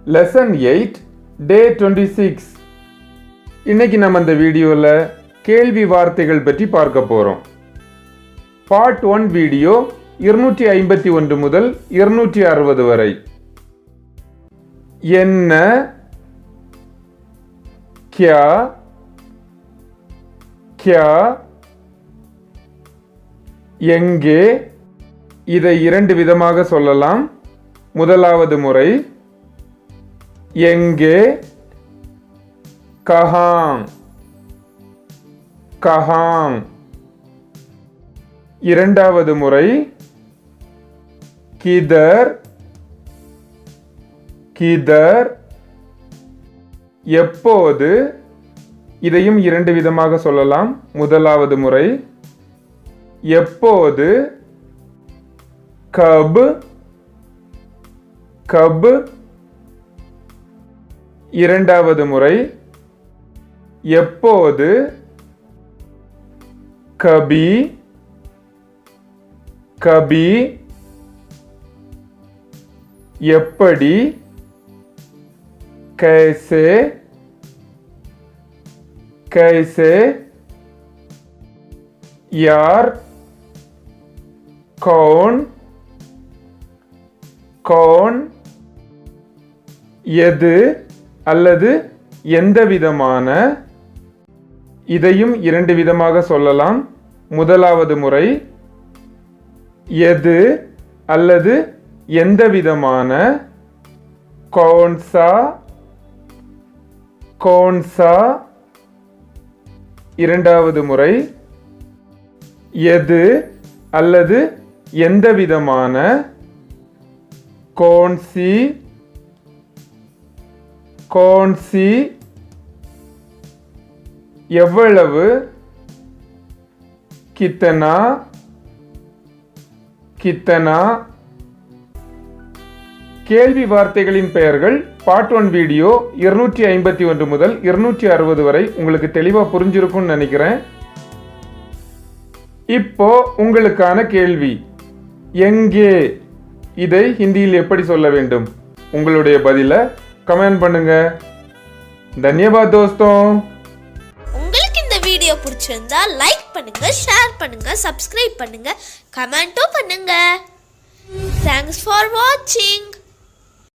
Lesson 8 Day 26. இன்னைக்கு நம்ம இந்த வீடியோல கேள்வி வார்த்தைகள் பற்றி பார்க்க போறோம். Part 1 வீடியோ 251 முதல் 260 வரை. என்ன, क्या, क्या, எங்கே, இதை இரண்டு விதமாக சொல்லலாம். முதலாவது முறை எங்கே, கஹாं, கஹாं. இரண்டாவது முறை கிதர், கிதர். எப்போது, இதையும் இரண்டு விதமாக சொல்லலாம். முதலாவது முறை எப்போது, கப், கப். இரண்டாவது முறை எப்போது, கபி, கபி. எப்படி, कैसे, कैसे. यार, कौन, कौन. எது அல்லது எந்த விதமான, இதையும் இரண்டு விதமாக சொல்லலாம். முதலாவது முறை எது அல்லது எந்த விதமான, கौन-सा, कौन-सा. இரண்டாவது முறை எது அல்லது எந்த விதமான, कौन-सी, कौन-सी. எவ்வளவு, कितना, कितना. கேள்வி வார்த்தைகளின் பெயர்கள் பார்ட் 1 வீடியோ 251 முதல் 260 வரை உங்களுக்கு தெளிவா புரிஞ்சிருக்கும்னு நினைக்கிறேன். இப்போ உங்களுக்கான கேள்வி, எங்கே, இதை ஹிந்தியில் எப்படி சொல்ல வேண்டும்? உங்களுடைய பதில கமெண்ட் பண்ணுங்க. தன்யவாத் தோஸ்தோ. உங்களுக்கு இந்த வீடியோ பிடிச்சிருந்தா லைக் பண்ணுங்க, ஷேர் பண்ணுங்க, சப்ஸ்கிரைப் பண்ணுங்க, கமெண்ட்டும் பண்ணுங்க. Thanks for watching.